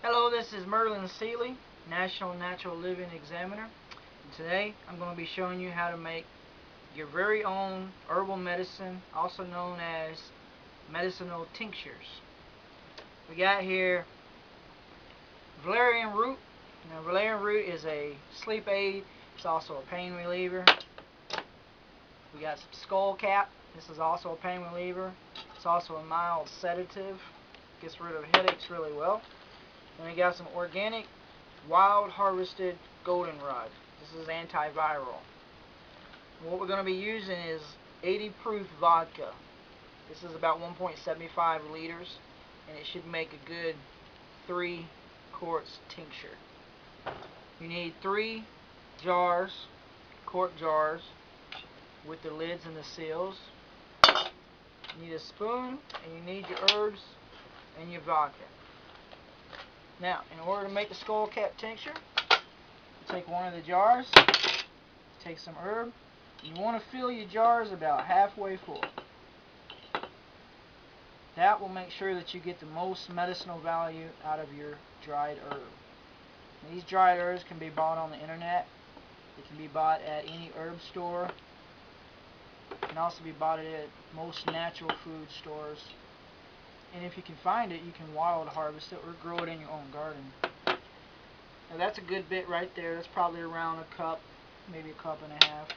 Hello, this is Merlin Seeley, National Natural Living Examiner. And today I'm going to be showing you how to make your very own herbal medicine, also known as medicinal tinctures. We got here valerian root. Now, valerian root is a sleep aid. It's also a pain reliever. We got some skullcap. This is also a pain reliever. It's also a mild sedative. Gets rid of headaches really well. And we got some organic, wild harvested goldenrod. This is antiviral. And what we're going to be using is 80 proof vodka. This is about 1.75 liters, and it should make a good 3 quarts tincture. You need 3 jars, quart jars, with the lids and the seals. You need a spoon, and you need your herbs and your vodka. Now, in order to make the skullcap tincture, you take one of the jars, take some herb. You want to fill your jars about halfway full. That will make sure that you get the most medicinal value out of your dried herb. These dried herbs can be bought on the internet. They can be bought at any herb store. It can also be bought at most natural food stores. And if you can find it, you can wild harvest it or grow it in your own garden. Now that's a good bit right there. That's probably around a cup, maybe a cup and a half.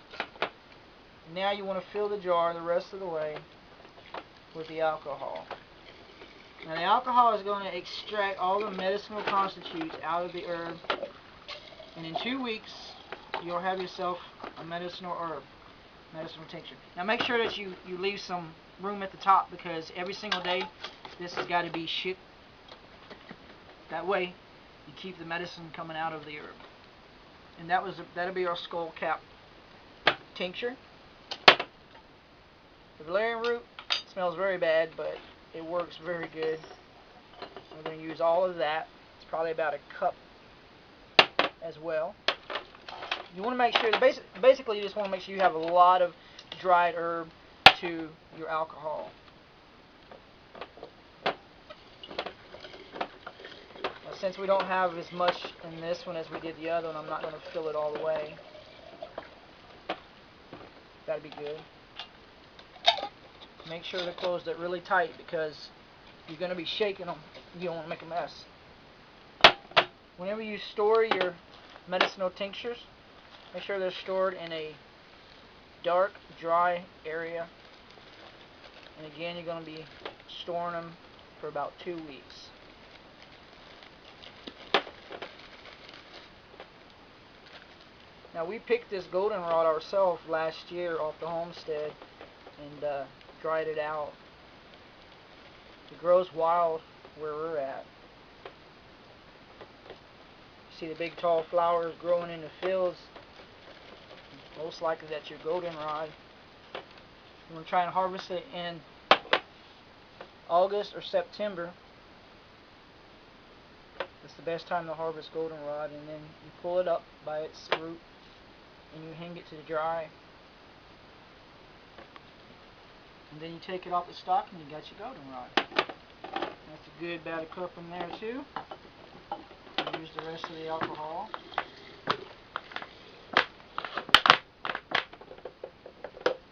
Now you want to fill the jar the rest of the way with the alcohol. Now the alcohol is going to extract all the medicinal constitutes out of the herb. And in 2 weeks, you'll have yourself a medicinal herb, medicinal tincture. Now make sure that you leave some room at the top, because every single day this has got to be shook. That way you keep the medicine coming out of the herb. And that'll be our skullcap tincture. The valerian root smells very bad, but it works very good. We're going to use all of that. It's probably about a cup as well. You want to make sure, basically you just want to make sure you have a lot of dried herb to your alcohol. Now, since we don't have as much in this one as we did the other one, I'm not going to fill it all the way. Got to be good. Make sure to close it really tight, because you're going to be shaking them. You don't want to make a mess. Whenever you store your medicinal tinctures, make sure they're stored in a dark, dry area. And again, you're going to be storing them for about 2 weeks. Now, we picked this goldenrod ourselves last year off the homestead and dried it out. It grows wild where we're at. See the big tall flowers growing in the fields? Most likely that's your goldenrod. You want to try and harvest it in August or September. It's the best time to harvest goldenrod, and then you pull it up by its root and you hang it to dry. And then you take it off the stalk and you got your goldenrod. That's a good about a cup in there too. Use the rest of the alcohol.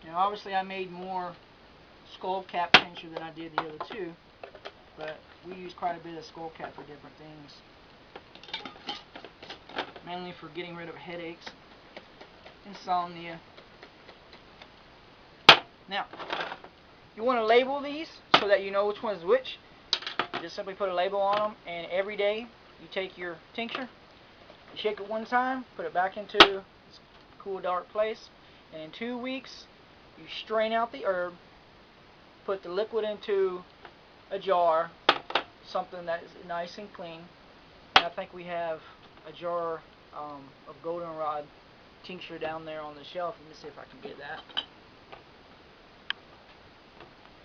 Now obviously I made more skullcap tincture than I did the other two, but we use quite a bit of skullcap for different things. Mainly for getting rid of headaches, insomnia. Now, you want to label these so that you know which one is which. Just simply put a label on them, and every day you take your tincture, you shake it one time, put it back into a cool dark place, and in 2 weeks you strain out the herb, put the liquid into a jar, something that is nice and clean. And I think we have a jar of goldenrod tincture down there on the shelf. Let me see if I can get that.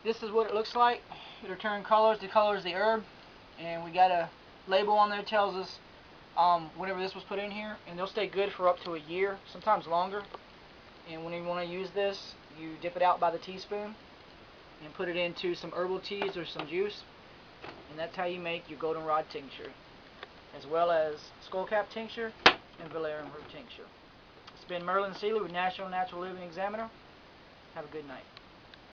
This is what it looks like. It'll turn colors. The color is the herb, and we got a label on there that tells us whenever this was put in here, and they'll stay good for up to a year, sometimes longer. And when you want to use this, you dip it out by the teaspoon and put it into some herbal teas or some juice, and that's how you make your goldenrod tincture. as well as skullcap tincture and valerian root tincture. It's been Merlin Seeley with National Natural Living Examiner. Have a good night.